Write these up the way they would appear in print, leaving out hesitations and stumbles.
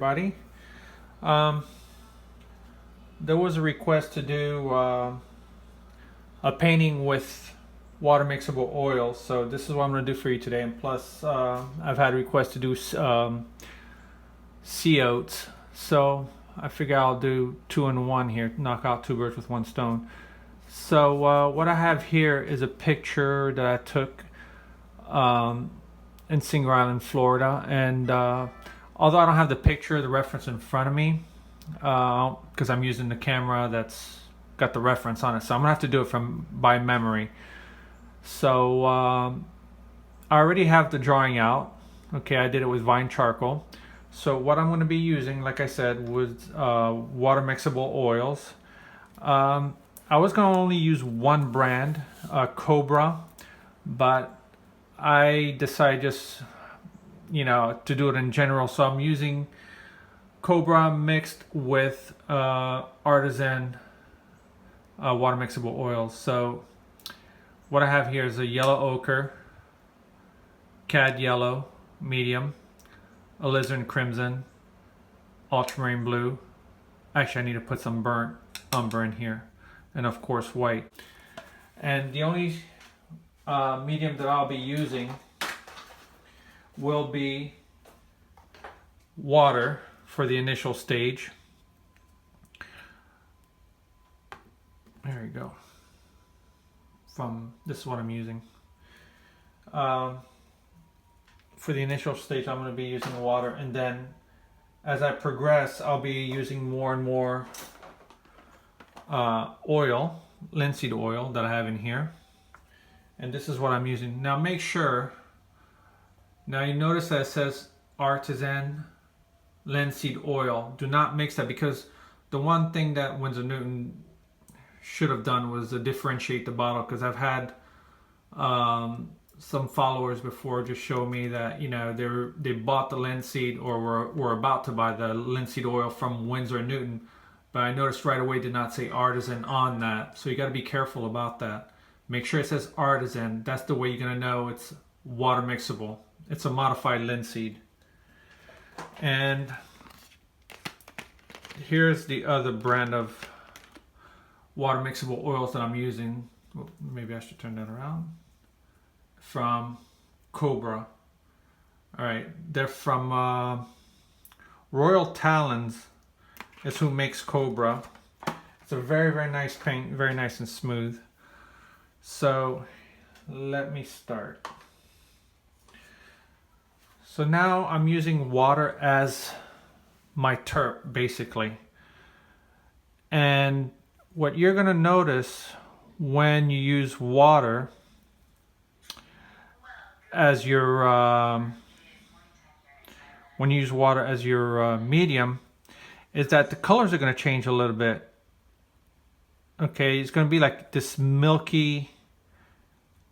everybody. There was a request to do a painting with water mixable oils, so this is what I'm going to do for you today. And plus, I've had requests to do sea oats, so I figure I'll do 2-in-1 here, knock out two birds with one stone. So what I have here is a picture that I took in Singer Island, Florida, and although I don't have the picture, the reference in front of me, because I'm using the camera that's got the reference on it, so I'm gonna have to do it by memory. So I already have the drawing out. Okay, I did it with vine charcoal. So what I'm going to be using, like I said, was water mixable oils. I was going to only use one brand, Cobra, but I decided just, to do it in general. So I'm using Cobra mixed with artisan water mixable oils. So what I have here is a yellow ochre, cad yellow, medium, alizarin crimson, ultramarine blue. Actually, I need to put some burnt umber in here, and of course white. And the only medium that I'll be using will be water for the initial stage. There you go. This is what I'm using. For the initial stage, I'm going to be using water, and then as I progress, I'll be using more and more oil, linseed oil that I have in here. And this is what I'm using. Now make sure, now you notice that it says artisan linseed oil. Do not mix that, because the one thing that Winsor Newton should have done was to differentiate the bottle, because I've had some followers before just show me that they bought the linseed or were about to buy the linseed oil from Winsor Newton, but I noticed right away did not say artisan on that. So you got to be careful about that. Make sure it says artisan. That's the way you're going to know it's water mixable. It's a modified linseed. And here's the other brand of water mixable oils that I'm using. Well, maybe I should turn that around. From Cobra. All right, they're from Royal Talons is who makes Cobra. It's a very, very nice paint, very nice and smooth. So let me start. So now I'm using water as my terp, basically. And what you're going to notice when you use water as your medium is that the colors are going to change a little bit. Okay, it's going to be like this milky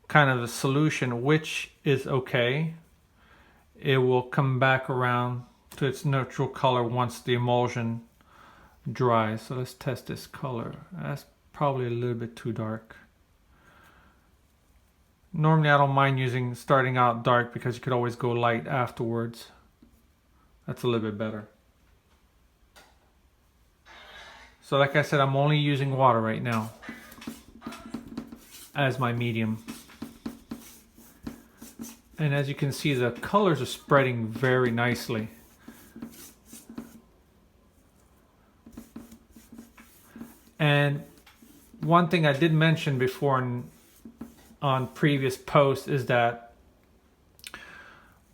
kind of a solution, which is okay. It will come back around to its neutral color once the emulsion dries. So let's test this color. That's probably a little bit too dark. Normally I don't mind starting out dark, because you could always go light afterwards. That's a little bit better. So like I said, I'm only using water right now as my medium. And as you can see, the colors are spreading very nicely. And one thing I did mention before on previous posts is that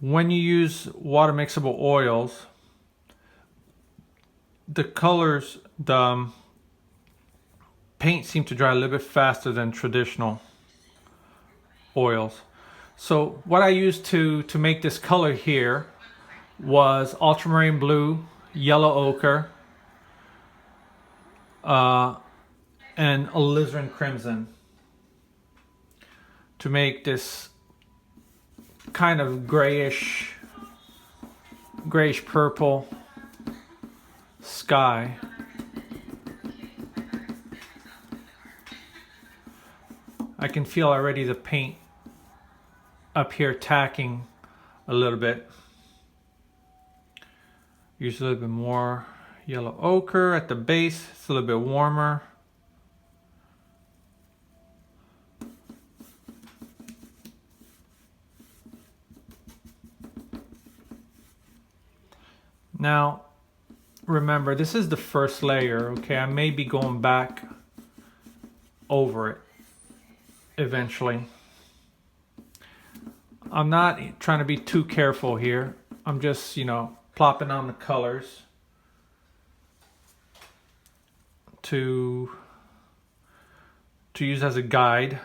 when you use water mixable oils, the colors, the paint seem to dry a little bit faster than traditional oils. So what I used to make this color here was ultramarine blue, yellow ochre, and alizarin crimson, to make this kind of grayish purple sky. I can feel already the paint up here tacking a little bit. Use a little bit more yellow ochre at the base. It's a little bit warmer. Now, remember, this is the first layer, okay? I may be going back over it eventually. I'm not trying to be too careful here. I'm just, you know, plopping on the colors to use as a guide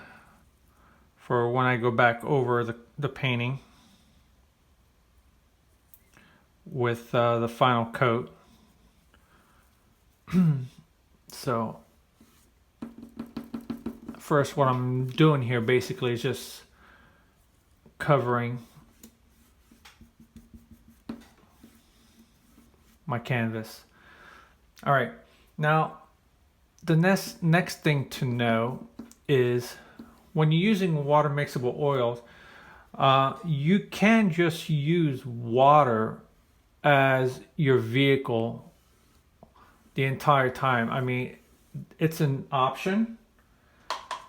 for when I go back over the painting with the final coat. So first, what I'm doing here basically is just covering my canvas. All right, now the next thing to know is when you're using water mixable oils, you can just use water as your vehicle the entire time. I mean, it's an option.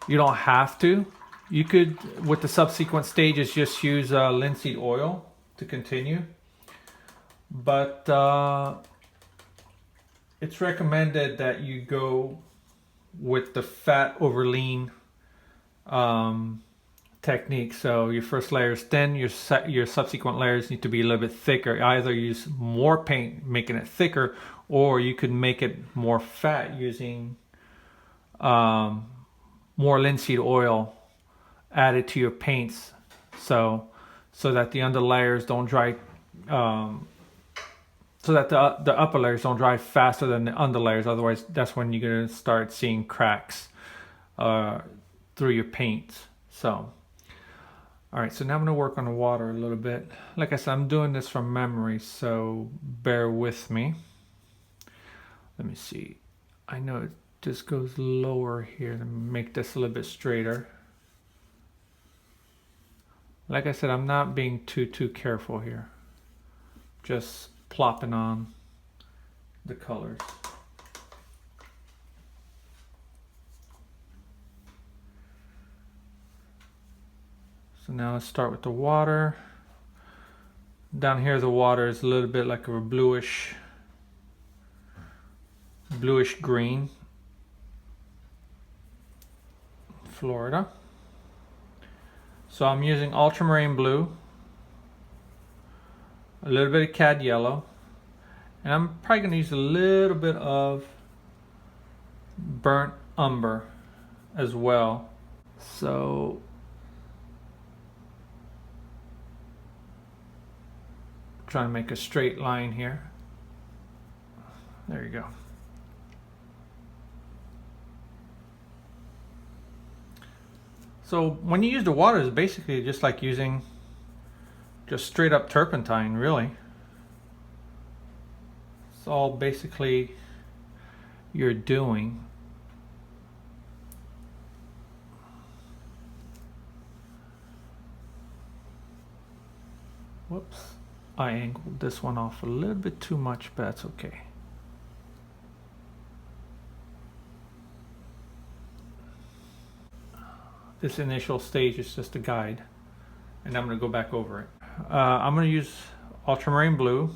You don't have to. You could, with the subsequent stages, just use linseed oil to continue. But it's recommended that you go with the fat over lean technique. So your first layer is thin, your subsequent layers need to be a little bit thicker. Either use more paint making it thicker, or you could make it more fat using more linseed oil added to your paints, so that the under layers don't dry, so that the upper layers don't dry faster than the under layers. Otherwise, that's when you're gonna start seeing cracks through your paint. So, all right. So now I'm gonna work on the water a little bit. Like I said, I'm doing this from memory, so bear with me. Let me see. I know it just goes lower here to make this a little bit straighter. Like I said, I'm not being too careful here. Just plopping on the colors. So now let's start with the water. Down here the water is a little bit like a bluish green. Florida. So I'm using ultramarine blue, a little bit of cad yellow, and I'm probably going to use a little bit of burnt umber as well. So trying to make a straight line here. There you go. So when you use the water, it's basically just like using just straight up turpentine, really. It's all basically you're doing. Whoops, I angled this one off a little bit too much, but that's okay. This initial stage is just a guide, and I'm going to go back over it. I'm going to use ultramarine blue,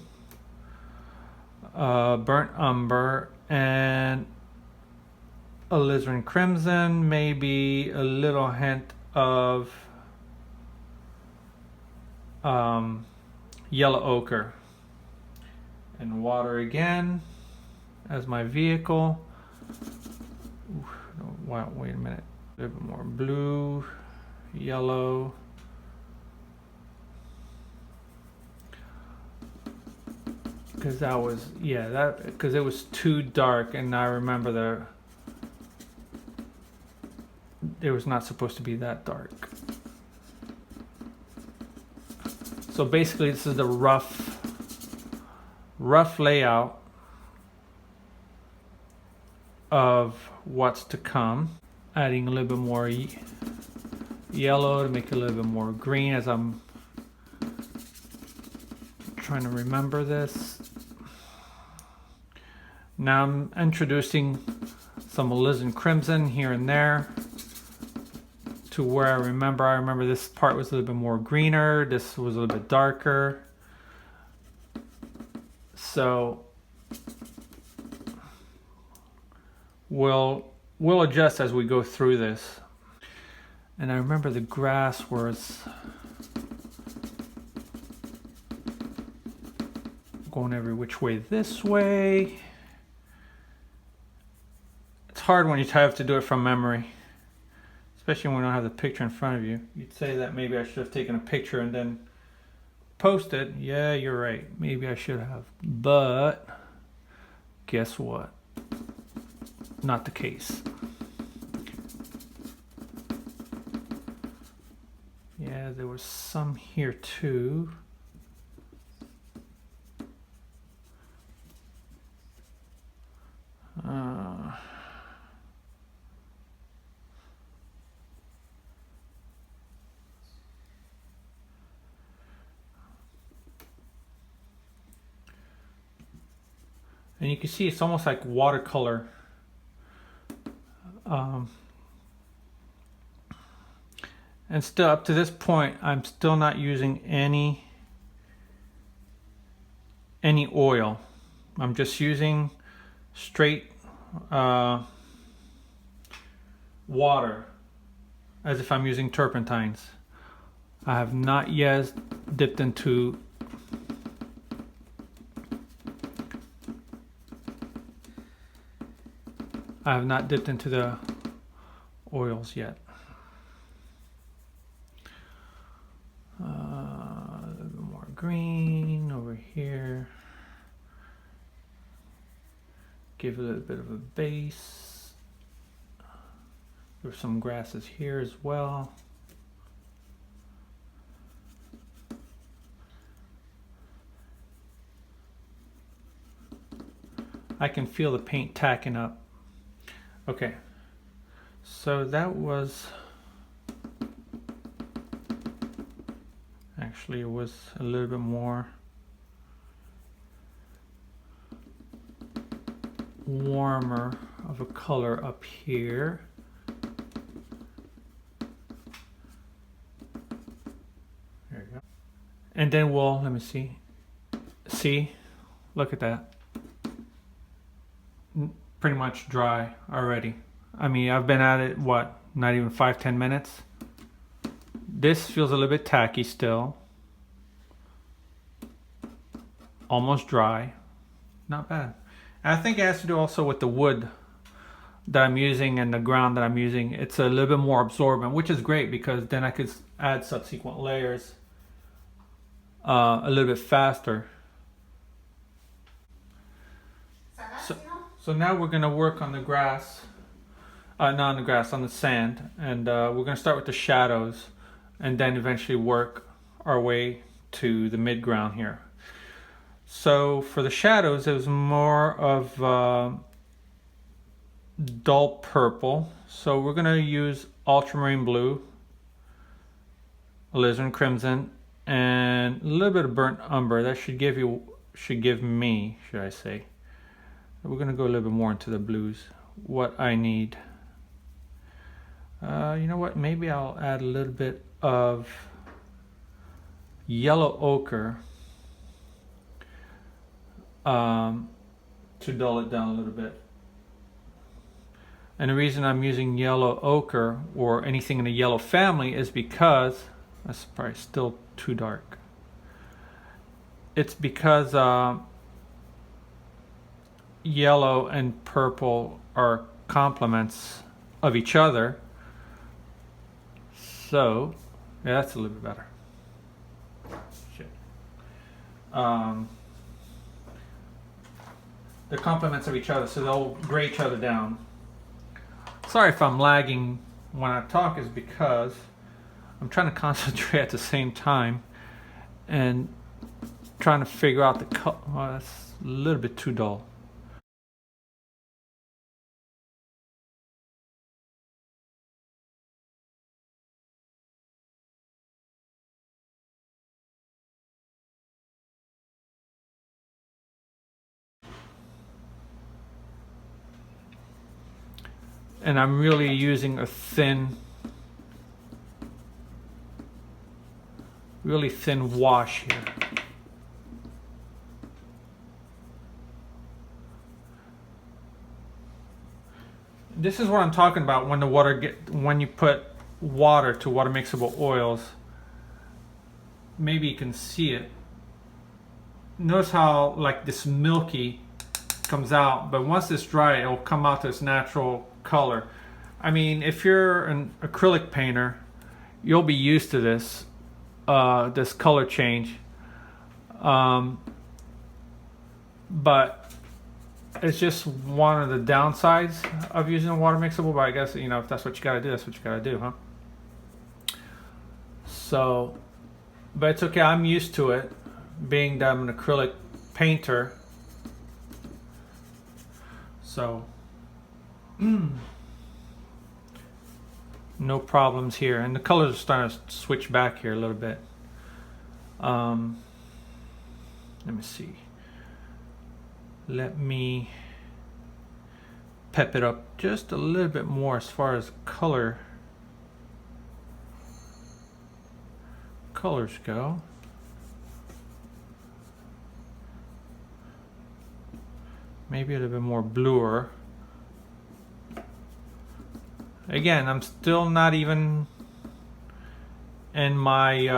burnt umber, and alizarin crimson, maybe a little hint of yellow ochre, and water again as my vehicle. Wow, wait a minute. A little bit more blue, yellow. Because that was, yeah, that, because it was too dark, and I remember it was not supposed to be that dark. So basically this is the rough layout of what's to come. Adding a little bit more yellow to make it a little bit more green as I'm trying to remember this. Now I'm introducing some alizarin crimson here and there to where I remember this part was a little bit more greener, this was a little bit darker. So we'll adjust as we go through this. And I remember the grass was going every which way this way. It's hard when you have to do it from memory, especially when you don't have the picture in front of you. You'd say that maybe I should have taken a picture and then post it. Yeah, you're right. Maybe I should have. But guess what? Not the case. Yeah, there was some here too. And you can see it's almost like watercolor. And still up to this point, I'm still not using any oil. I'm just using straight water as if I'm using turpentines. I have not yet dipped into the oils yet. A little bit more green over here. Give it a little bit of a base. There's some grasses here as well. I can feel the paint tacking up. Okay, so that was, actually it was a little bit more warmer of a color up here. There you go. And then we'll, let me see, look at that. Pretty much dry already. I mean, I've been at it, what, not even 5-10 minutes. This feels a little bit tacky still. Almost dry. Not bad. And I think it has to do also with the wood that I'm using and the ground that I'm using. It's a little bit more absorbent, which is great because then I could add subsequent layers a little bit faster. So now we're going to work on the grass, not on the grass, on the sand, and we're going to start with the shadows and then eventually work our way to the mid-ground here. So for the shadows, it was more of dull purple. So we're going to use ultramarine blue, alizarin crimson, and a little bit of burnt umber. That should give me, should I say. We're going to go a little bit more into the blues. What I need. You know what? Maybe I'll add a little bit of yellow ochre to dull it down a little bit. And the reason I'm using yellow ochre or anything in the yellow family is because, that's probably still too dark. It's because yellow and purple are complements of each other. So, yeah, that's a little bit better. Shit. They're complements of each other, so they'll gray each other down. Sorry if I'm lagging when I talk, is because I'm trying to concentrate at the same time and trying to figure out the color. Well, that's a little bit too dull. and I'm really using a really thin wash here. This is what I'm talking about when when you put water to water mixable oils. Maybe you can see it. Notice how like this milky comes out, but once it's dry, it'll come out to its natural color. I mean, if you're an acrylic painter, you'll be used to this this color change. But it's just one of the downsides of using a water mixable, but I guess, you know, if that's what you gotta do, that's what you gotta do, huh? So, but it's okay, I'm used to it, being that I'm an acrylic painter. So, no problems here. And the colors are starting to switch back here a little bit. Let me see. Let me pep it up just a little bit more as far as colors go. Maybe a little bit more bluer. Again, I'm still not even in my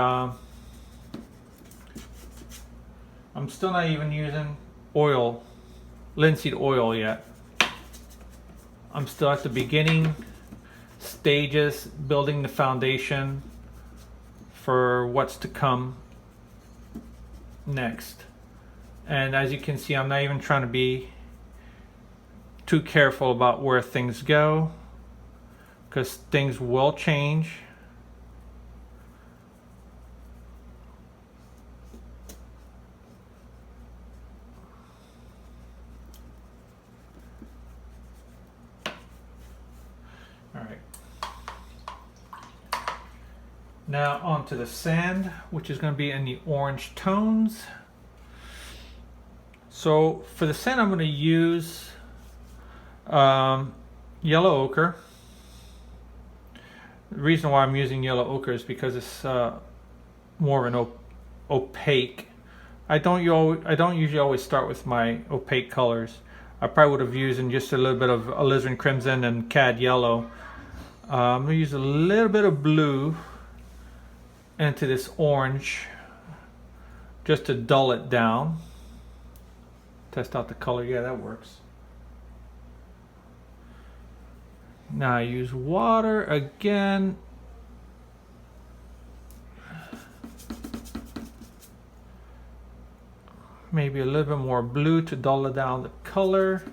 I'm still not even using oil, linseed oil yet. I'm still at the beginning stages, building the foundation for what's to come next. And as you can see, I'm not even trying to be too careful about where things go, because things will change. All right. Now onto the sand, which is going to be in the orange tones. So for the sand, I'm going to use yellow ochre. The reason why I'm using yellow ochre is because it's more of an opaque. I don't usually always start with my opaque colors. I probably would have used just a little bit of alizarin crimson and cad yellow. I'm going to use a little bit of blue into this orange just to dull it down. Test out the color. Yeah, that works. Now I use water again. Maybe a little bit more blue to dull it down the color.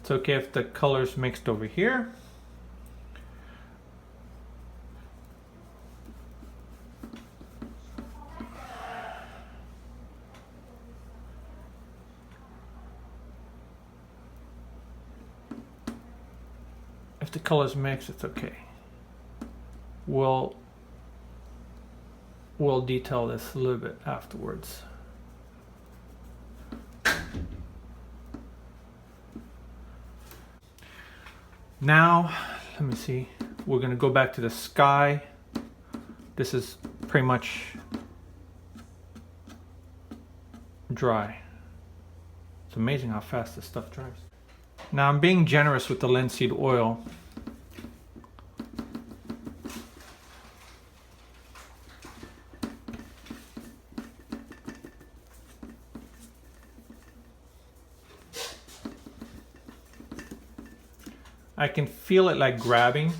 It's okay if the color's mixed over here. If the colors mix, it's okay. We'll detail this a little bit afterwards. Now, let me see. We're going to go back to the sky. This is pretty much dry. It's amazing how fast this stuff dries. Now I'm being generous with the linseed oil. I can feel it like grabbing.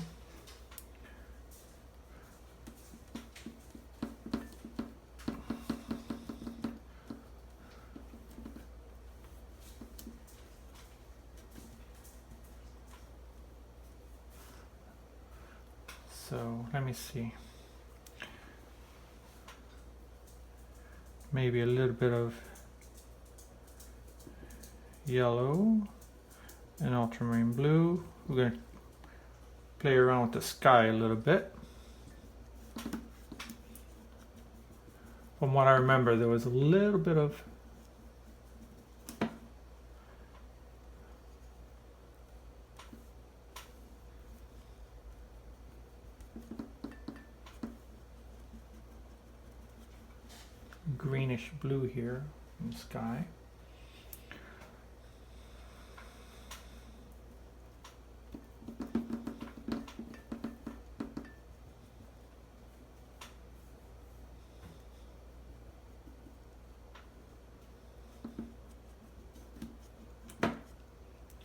So let me see. Maybe a little bit of yellow and ultramarine blue. We're going to play around with the sky a little bit. From what I remember, there was a little bit of greenish blue here in the sky.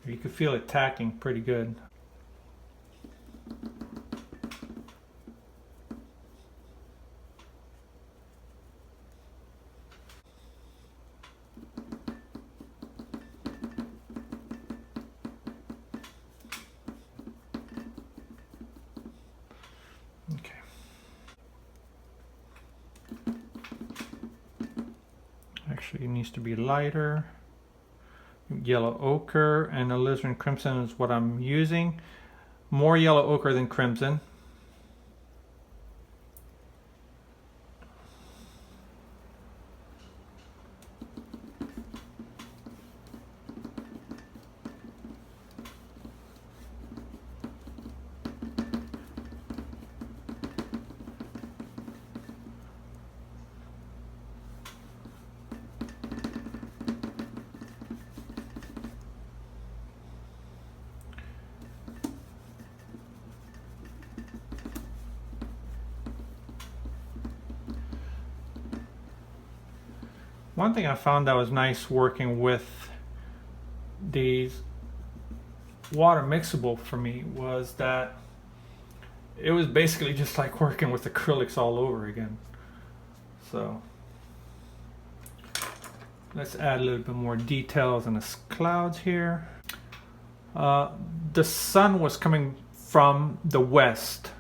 You can feel it tacking pretty good. Okay. Actually, it needs to be lighter. Yellow ochre and alizarin crimson is what I'm using. More yellow ochre than crimson. One thing I found that was nice working with these water mixable for me was that it was basically just like working with acrylics all over again. So let's add a little bit more details in the clouds here. The sun was coming from the west.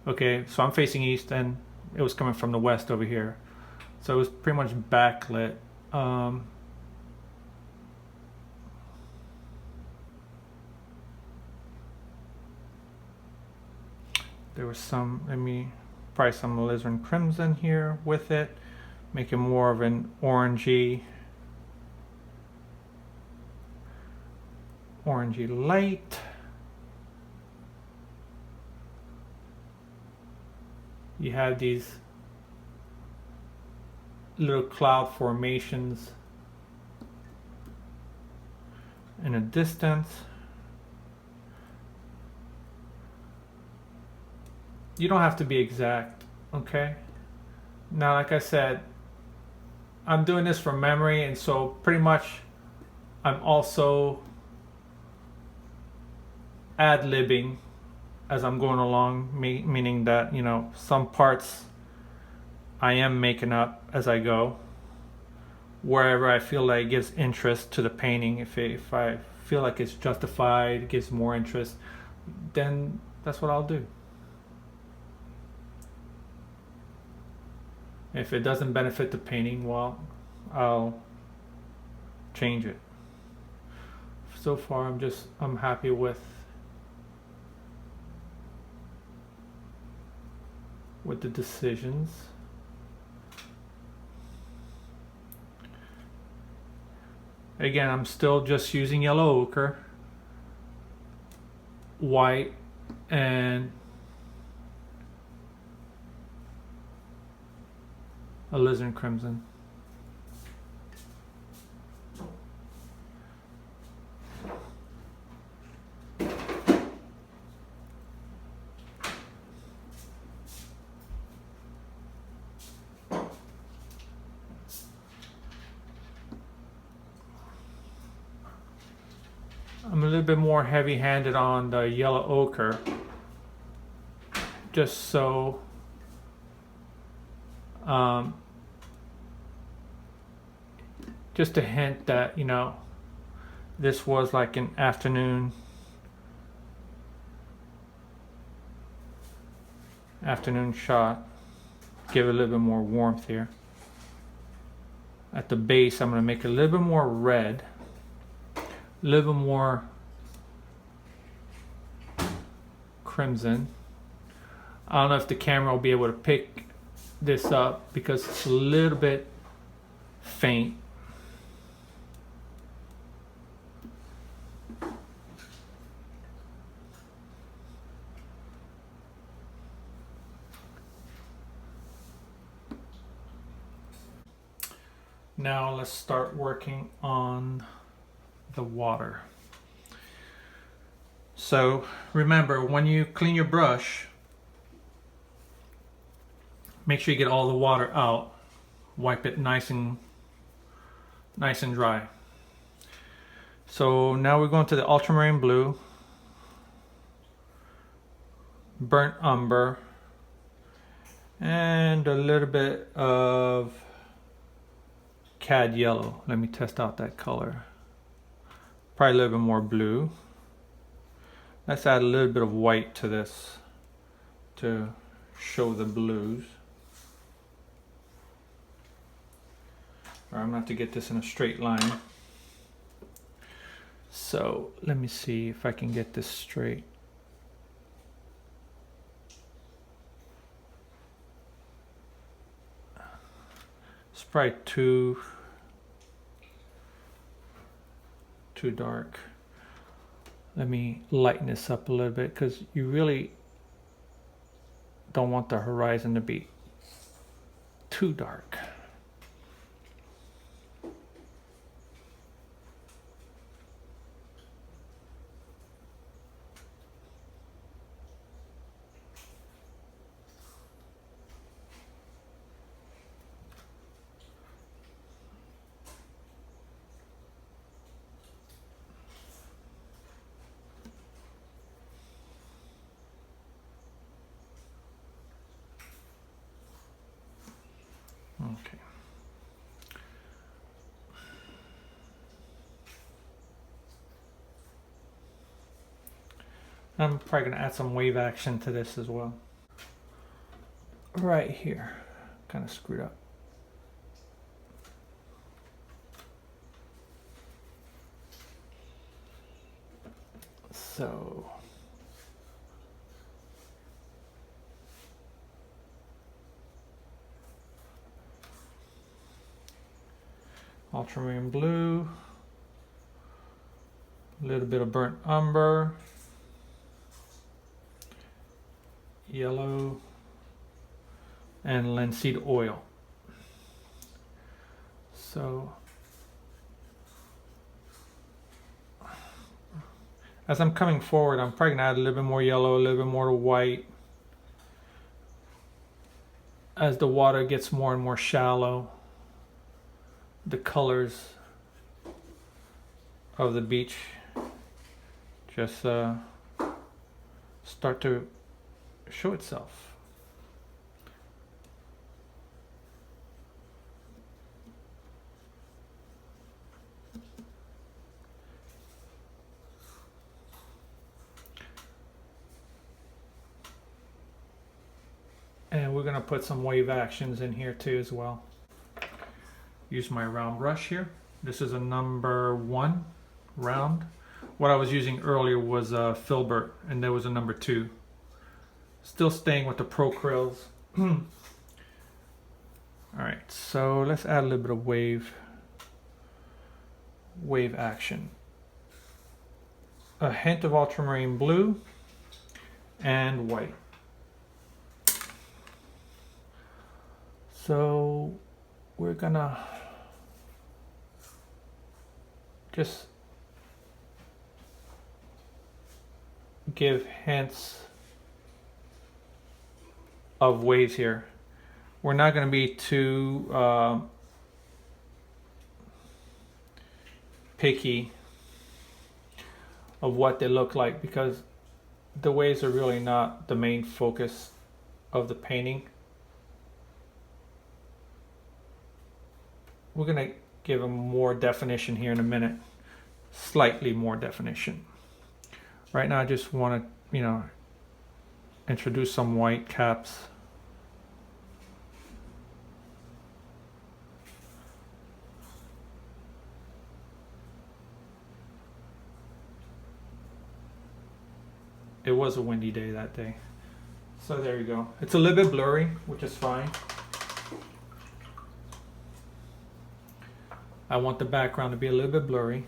Okay, so I'm facing east and it was coming from the west over here. So it was pretty much backlit. There was some, probably some alizarin crimson here with it, make it more of an orangey light. You have these little cloud formations in a distance. You don't have to be exact, okay? Now, like I said, I'm doing this from memory, and so pretty much I'm also ad-libbing as I'm going along, meaning that, you know, some parts I am making up as I go, wherever I feel like it gives interest to the painting. If I feel like it's justified, it gives more interest, then that's what I'll do. If it doesn't benefit the painting, well, I'll change it. So far, I'm happy with the decisions. Again, I'm still just using yellow ochre, white, and alizarin crimson. I'm a little bit more heavy-handed on the yellow ochre, just so just a hint that, you know, this was like an afternoon shot. Give it a little bit more warmth here. At the base, I'm going to make it a little bit more red, a little bit more crimson. I don't know if the camera will be able to pick this up because it's a little bit faint. Now let's start working on the water. So remember, when you clean your brush, make sure you get all the water out. Wipe it nice and dry. So now we're going to the ultramarine blue, burnt umber, and a little bit of cad yellow. Let me test out that color. Probably a little bit more blue. Let's add a little bit of white to this to show the blues. All right, I'm gonna have to get this in a straight line. So let me see if I can get this straight. It's probably too dark. Let me lighten this up a little bit because you really don't want the horizon to be too dark. Okay. I'm probably going to add some wave action to this as well. Right here. Kind of screwed up. So ultramarine blue, a little bit of burnt umber, yellow, and linseed oil. So as I'm coming forward, I'm probably gonna add a little bit more yellow, a little bit more white. As the water gets more and more shallow, the colors of the beach just start to show itself. And we're going to put some wave actions in here too as well. Use my round brush here. This is a number 1 round. What I was using earlier was a filbert, and there was a number 2. Still staying with the pro krills. All right, so let's add a little bit of wave action. A hint of ultramarine blue and white. So we're gonna just give hints of waves here. We're not going to be too picky of what they look like, because the waves are really not the main focus of the painting. We're going to give them more definition here in a minute, slightly more definition. Right now I just want to, introduce some white caps. It was a windy day that day. So there you go. It's a little bit blurry, which is fine. I want the background to be a little bit blurry.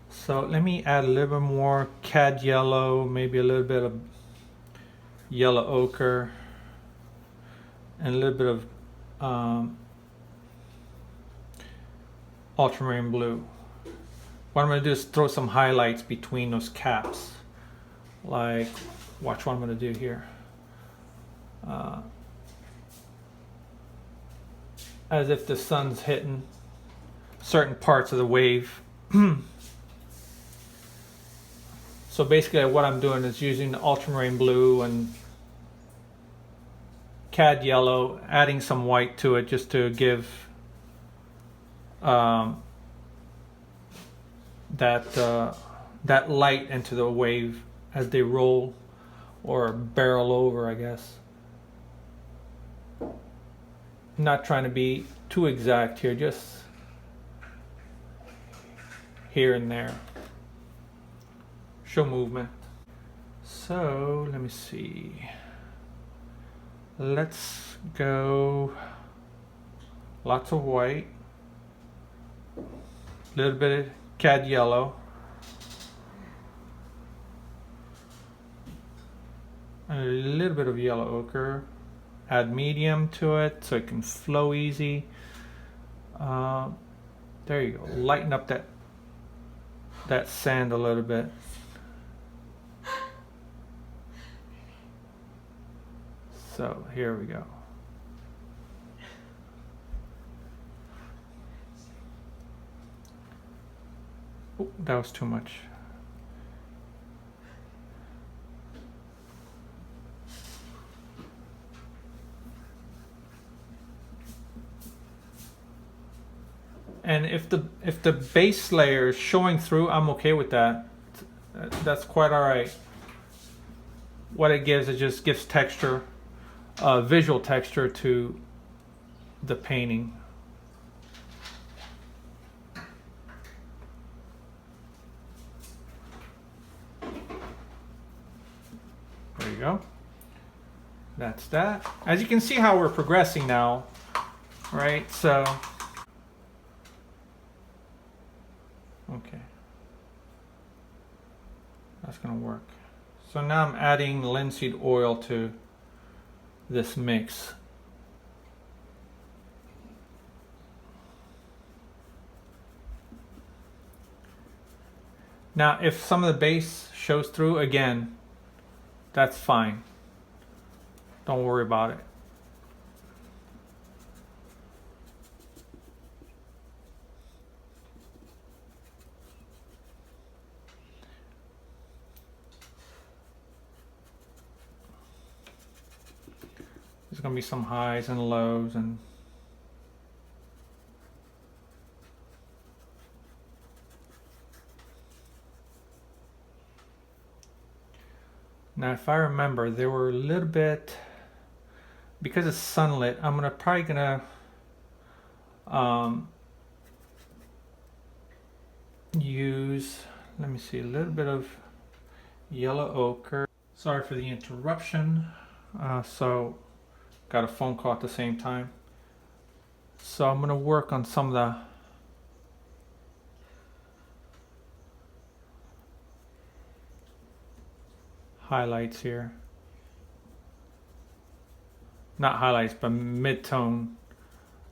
So let me add a little bit more cad yellow, maybe a little bit of yellow ochre, and a little bit of ultramarine blue. What I'm going to do is throw some highlights between those caps. Like, watch what I'm going to do here. As if the sun's hitting certain parts of the wave. So basically what I'm doing is using the ultramarine blue and cad yellow, adding some white to it just to give that light into the wave as they roll or barrel over, I guess. Not trying to be too exact here, just here and there. Show movement. So let me see. Let's go lots of white, a little bit of cad yellow, a little bit of yellow ochre. Add medium to it so it can flow easy. There you go. Lighten up that sand a little bit. So here we go. Oh, that was too much. And if the base layer is showing through, I'm okay with that. That's quite all right. What it gives, it just gives texture, visual texture to the painting. There you go. That's that. As you can see how we're progressing now, right? So, okay. That's gonna work. So now I'm adding linseed oil to this mix. Now if some of the base shows through, again, that's fine. Don't worry about it. There's going to be some highs and lows, and now if I remember, there were a little bit, because it's sunlit, I'm probably gonna use, let me see, a little bit of yellow ochre. Sorry for the interruption. So got a phone call at the same time. So I'm gonna work on some of the highlights here. Not highlights, but mid-tone.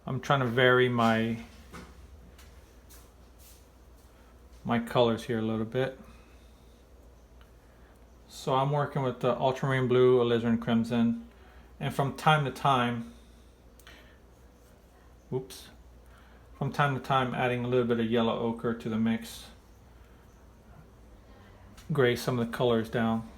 I'm trying to vary my colors here a little bit. So I'm working with the ultramarine blue, alizarin crimson, and from time to time adding a little bit of yellow ochre to the mix. Gray some of the colors down.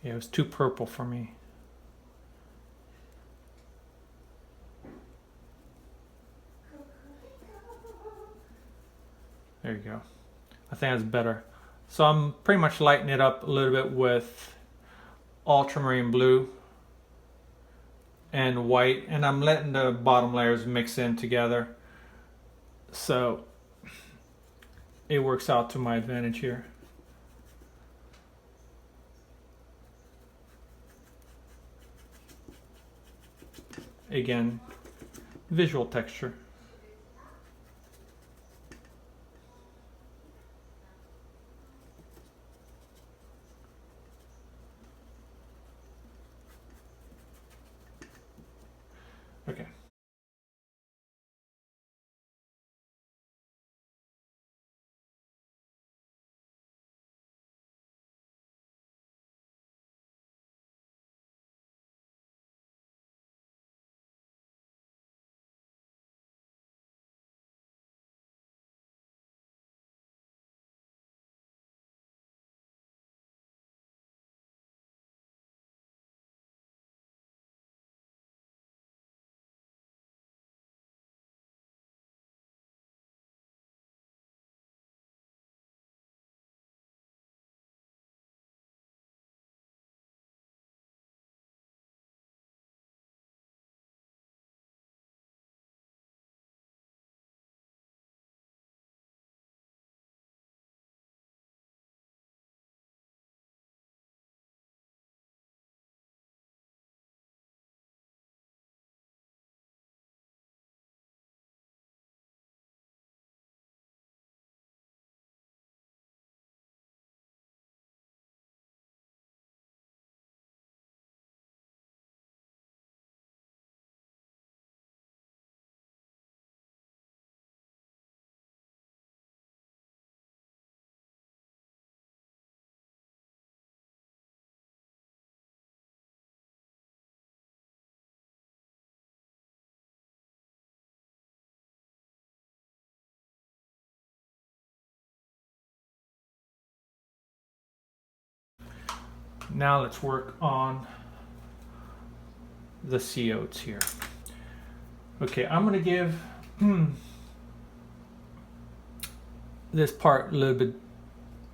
Yeah, it was too purple for me. There you go. I think that's better. So I'm pretty much lightening it up a little bit with ultramarine blue and white, and I'm letting the bottom layers mix in together. So it works out to my advantage here. Again, visual texture. Okay. Now let's work on the sea oats here. Okay, I'm gonna give this part a little bit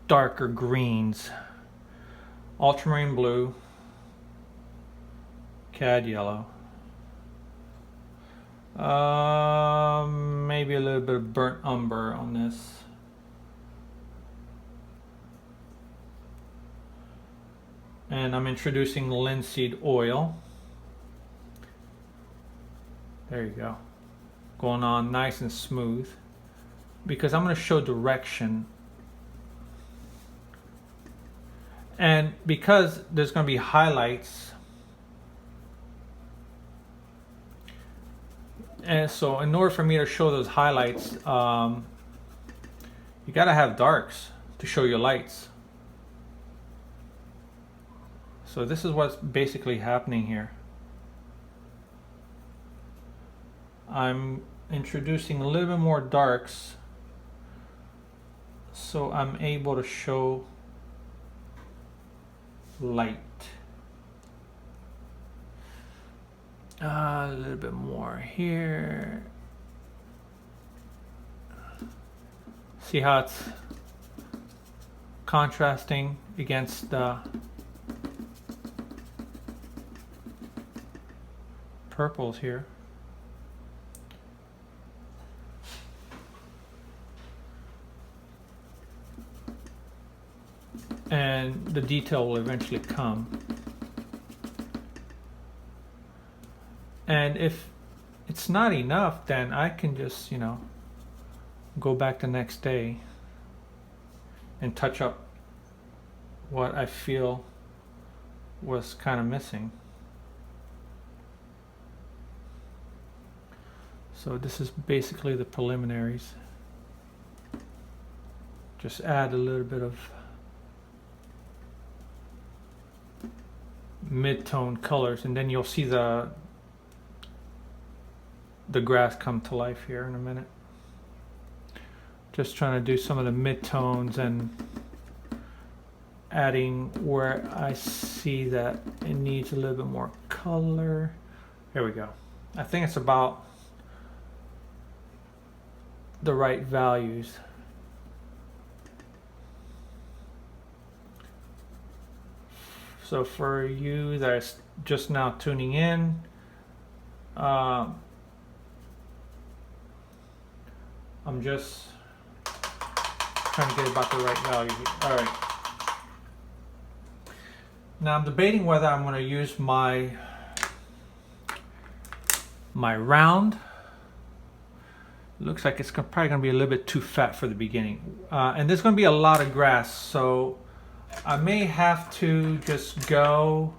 darker greens. Ultramarine blue, cad yellow, maybe a little bit of burnt umber on this. And I'm introducing linseed oil. There you go. Going on nice and smooth. Because I'm going to show direction. And because there's going to be highlights. And so in order for me to show those highlights, you got to have darks to show your lights. So this is what's basically happening here. I'm introducing a little bit more darks so I'm able to show light. A little bit more here. See how it's contrasting against the purples here. And the detail will eventually come. And if it's not enough, then I can just, go back the next day and touch up what I feel was kind of missing. So this is basically the preliminaries. Just add a little bit of mid-tone colors, and then you'll see the grass come to life here in a minute. Just trying to do some of the mid-tones and adding where I see that it needs a little bit more color. There we go. I think it's about the right values. So for you that are just now tuning in, I'm just trying to get about the right value here. All right. Now I'm debating whether I'm going to use my round. Looks like it's probably going to be a little bit too fat for the beginning. And there's going to be a lot of grass, so I may have to just go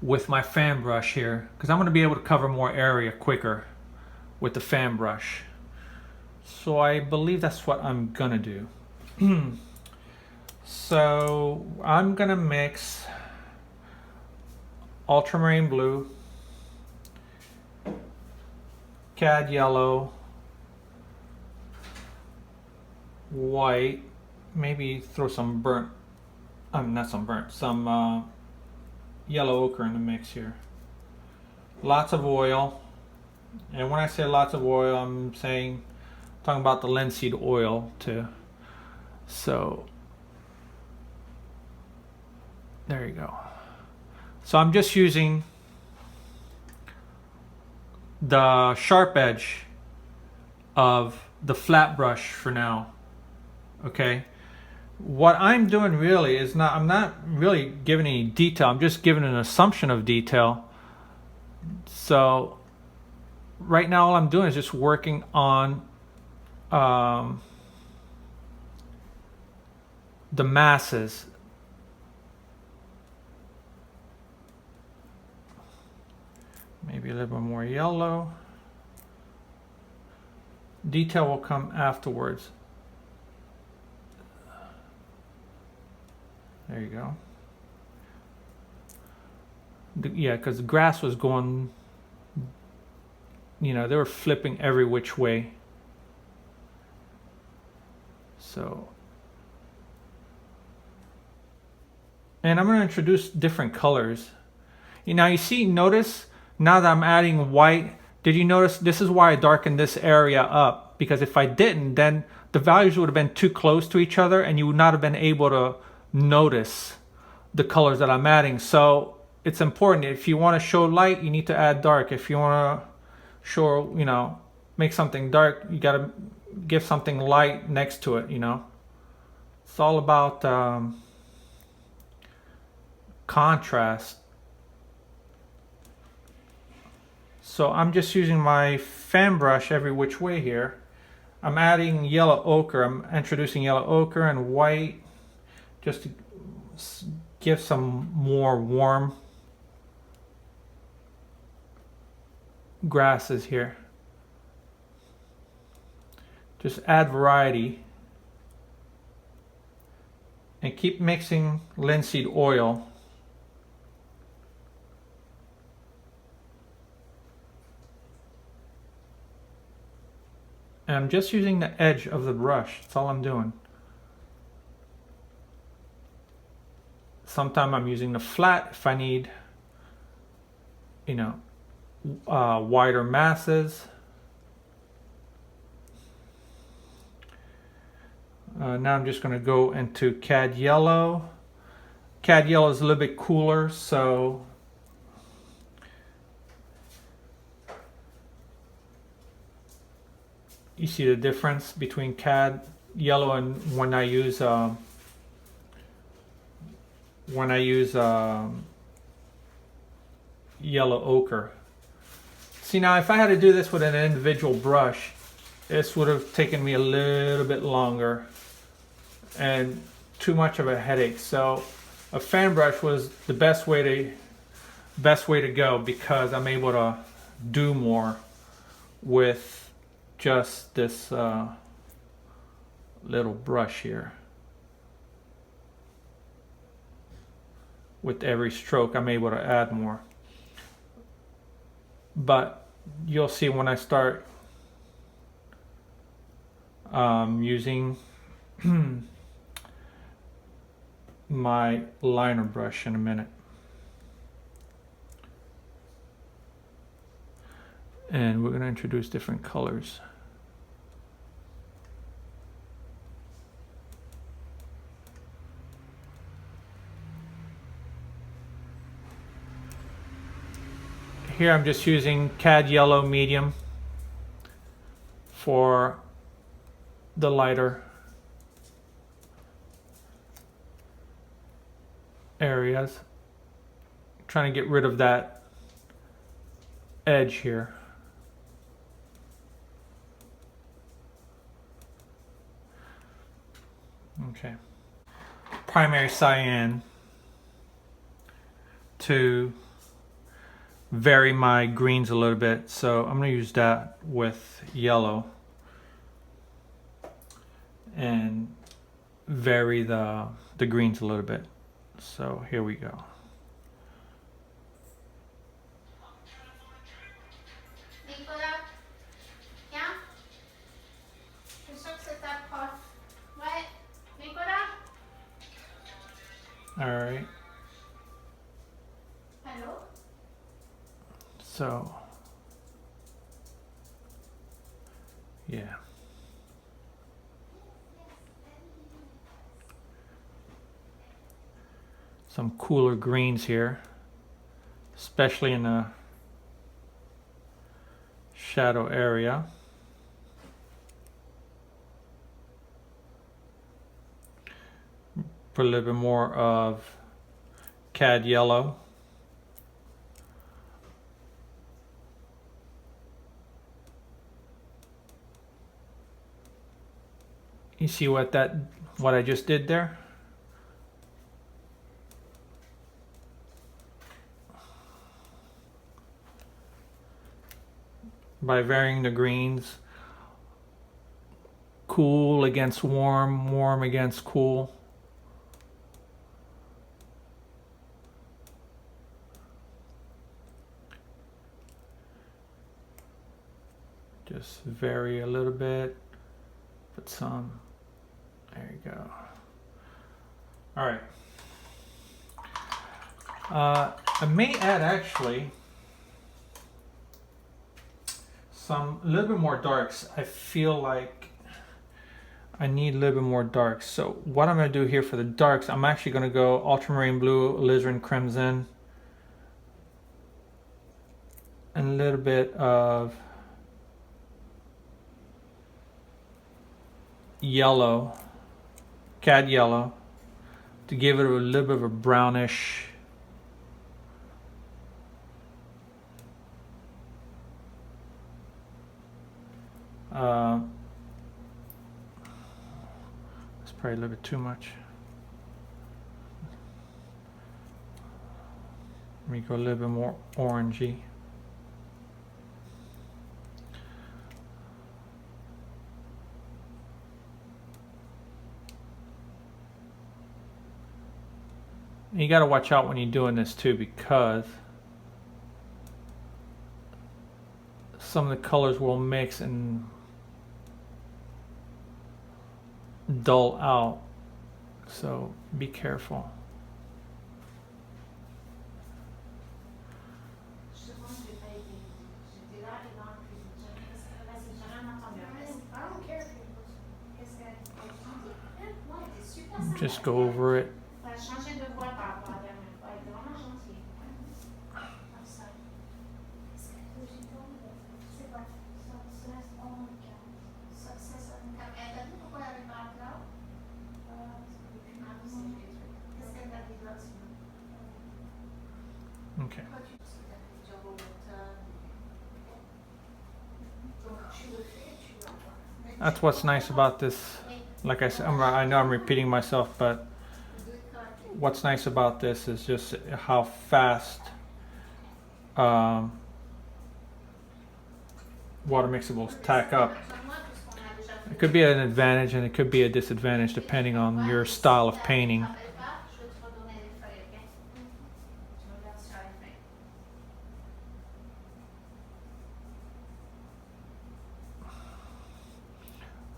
with my fan brush here, because I'm going to be able to cover more area quicker with the fan brush. So I believe that's what I'm going to do. So I'm going to mix ultramarine blue, cad yellow, white, maybe throw some burnt, not some burnt, some yellow ochre in the mix here. Lots of oil, and when I say lots of oil, I'm talking about the linseed oil too. So there you go. So I'm just using the sharp edge of the flat brush for now. Okay, what I'm doing really is I'm not really giving any detail, I'm just giving an assumption of detail. So right now all I'm doing is just working on the masses. Maybe a little bit more yellow. Detail will come afterwards. There you go. Yeah, because the grass was going, they were flipping every which way. So, and I'm going to introduce different colors. Notice now that I'm adding white, did you notice this is why I darkened this area up? Because if I didn't, then the values would have been too close to each other and you would not have been able to notice the colors that I'm adding. So it's important, if you want to show light, you need to add dark. If you want to show, make something dark, you got to give something light next to it. It's all about contrast. So I'm just using my fan brush every which way here. I'm adding yellow ochre. I'm introducing yellow ochre and white just to give some more warm grasses here. Just add variety and keep mixing linseed oil. And I'm just using the edge of the brush. That's all I'm doing. Sometimes I'm using the flat if I need, wider masses. Now I'm just going to go into cad yellow. Cad yellow is a little bit cooler, so you see the difference between cad yellow and when I use yellow ochre. See, now if I had to do this with an individual brush, this would have taken me a little bit longer and too much of a headache. So a fan brush was the best way to go, because I'm able to do more with just this little brush here. With every stroke I'm able to add more. But you'll see when I start using my liner brush in a minute. And we're going to introduce different colors. Here I'm just using cad yellow medium for the lighter areas. Trying to get rid of that edge here. Okay. Primary cyan to vary my greens a little bit, so I'm going to use that with yellow and vary the greens a little bit. So here we go. All right. Hello? So, yeah. Some cooler greens here, especially in the shadow area. Put a little bit more of cad yellow. You see what I just did there? By varying the greens, cool against warm, warm against cool. Just vary a little bit, put some, there you go. All right. I may add actually a little bit more darks. I feel like I need a little bit more darks. So what I'm going to do here for the darks, I'm actually going to go ultramarine blue, alizarin crimson, and a little bit of yellow, cad yellow, to give it a little bit of a brownish it's probably a little bit too much. Let me go a little bit more orangey. You got to watch out when you're doing this too, because some of the colors will mix and dull out, so be careful. Just go over it. Okay. That's what's nice about this. Like I said, I know I'm repeating myself, but what's nice about this is just how fast water mixables tack up. It could be an advantage and it could be a disadvantage depending on your style of painting.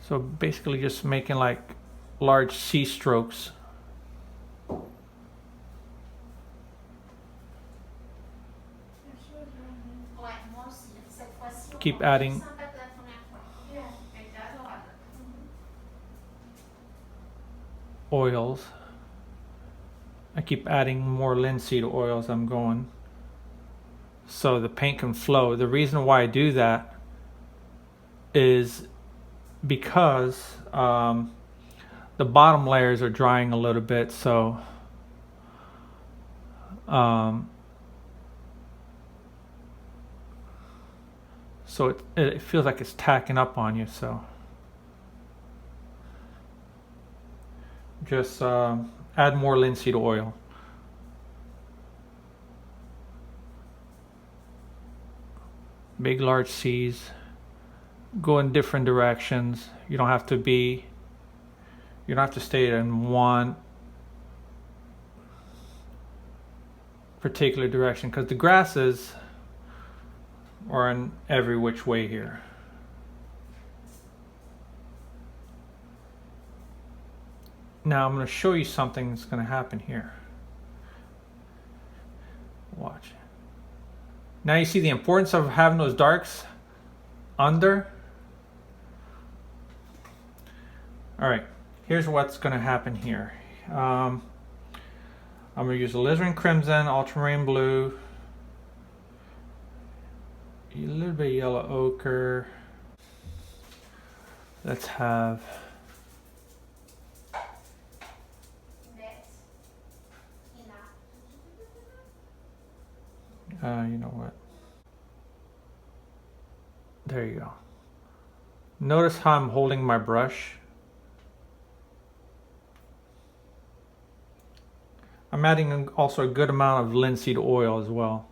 So basically just making like large C strokes. Keep adding oils. I keep adding more linseed oil as I'm going, so the paint can flow. The reason why I do that is because the bottom layers are drying a little bit, so So it feels like it's tacking up on you. So just add more linseed oil. Big, large C's. Go in different directions. You don't have to stay in one particular direction, because the grasses are in every which way here. Now I'm going to show you something that's going to happen here. Watch. Now you see the importance of having those darks under. All right, here's what's going to happen here. I'm going to use alizarin crimson, ultramarine blue, a little bit of yellow ochre. Let's have you know what? There you go. Notice how I'm holding my brush. I'm adding also a good amount of linseed oil as well.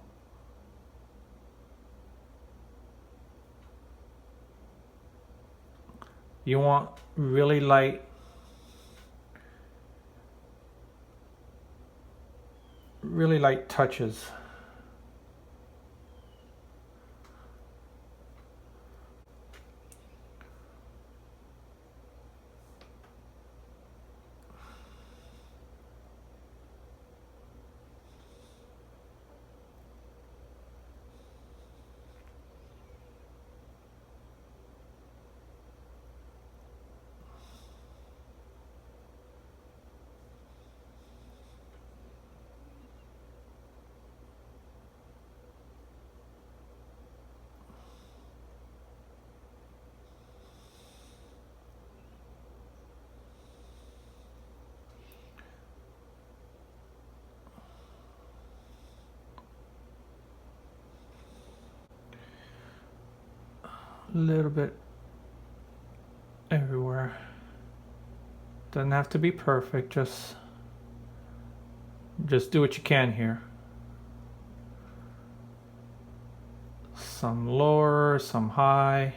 You want really light touches. A little bit everywhere. Doesn't have to be perfect, just do what you can here. Some lower, some high.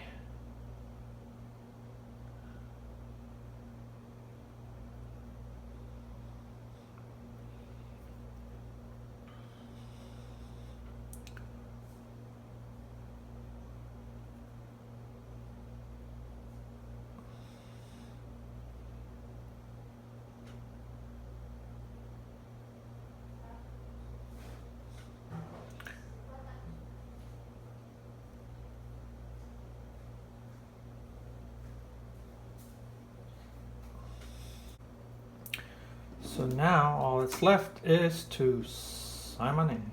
So now all that's left is to sign my name.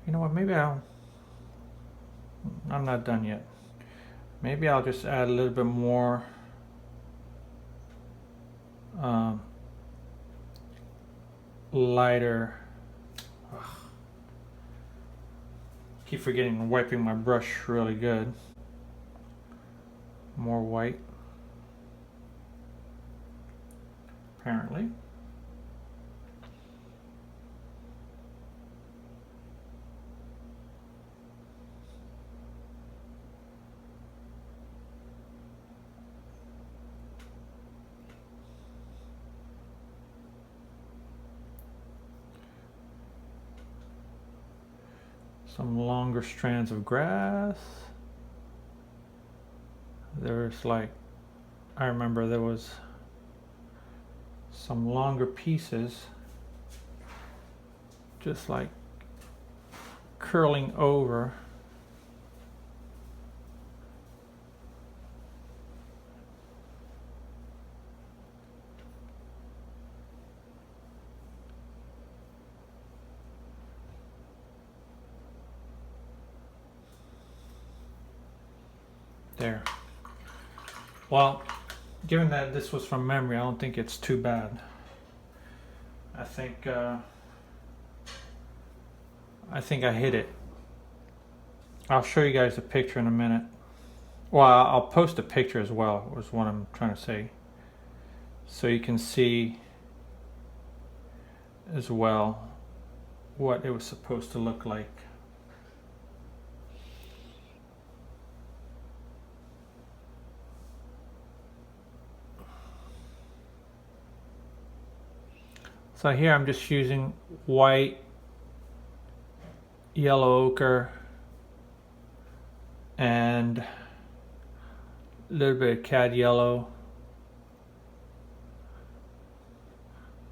You know what, maybe I'm not done yet. Maybe I'll just add a little bit more lighter. Ugh. Keep forgetting wiping my brush really good. More white. Apparently. Some longer strands of grass. There's like, I remember there was some longer pieces just like curling over. There. Well, given that this was from memory, I don't think it's too bad. I think I think I hit it. I'll show you guys the picture in a minute. Well, I'll post a picture as well, was what I'm trying to say. So you can see as well what it was supposed to look like. So here I'm just using white, yellow ochre, and a little bit of cad yellow.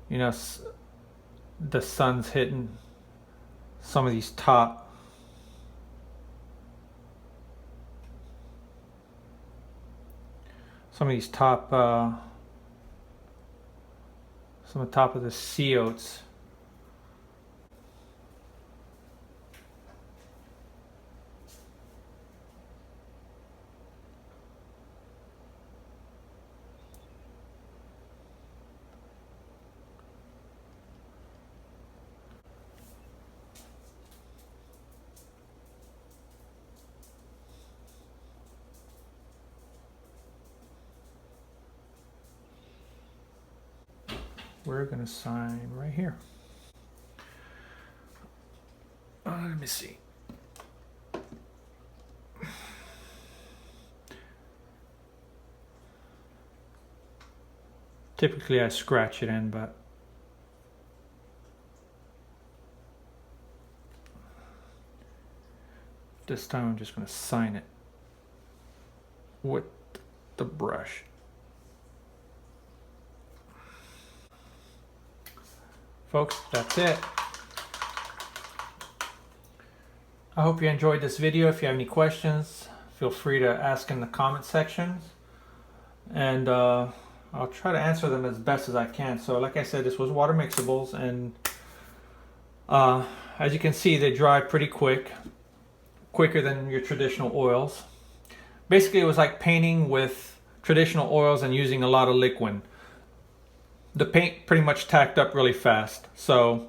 You know, the sun's hitting some of these top some of the top of the sea oats. We're going to sign right here. Let me see. Typically I scratch it in, but this time I'm just going to sign it with the brush. Folks, that's it. I hope you enjoyed this video. If you have any questions, feel free to ask in the comment sections, and I'll try to answer them as best as I can. So like I said, this was water mixables, and as you can see, they dry pretty quicker than your traditional oils. Basically, it was like painting with traditional oils and using a lot of liquid. The paint pretty much tacked up really fast, so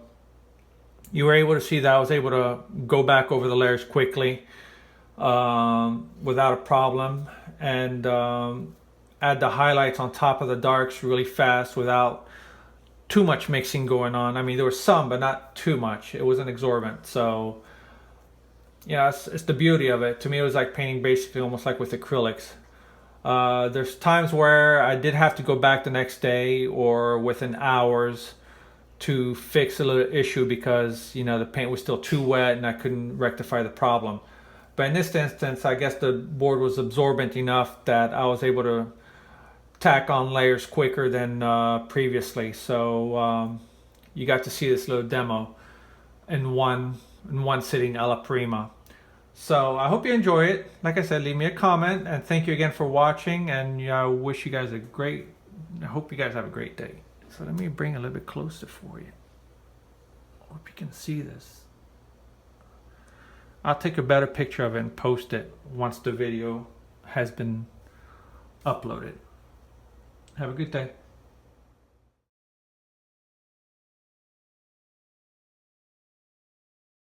you were able to see that I was able to go back over the layers quickly without a problem, and add the highlights on top of the darks really fast without too much mixing going on. I mean, there was some, but not too much. It wasn't exorbitant. So yeah, it's the beauty of it. To me, it was like painting basically almost like with acrylics. There's times where I did have to go back the next day or within hours to fix a little issue because, you know, the paint was still too wet and I couldn't rectify the problem. But in this instance, I guess the board was absorbent enough that I was able to tack on layers quicker than previously. So you got to see this little demo in one sitting alla prima. So I hope you enjoy it. Like I said, leave me a comment, and thank you again for watching, and I wish you guys I hope you guys have a great day. So let me bring a little bit closer for you. Hope you can see this. I'll take a better picture of it and post it once the video has been uploaded. Have a good day.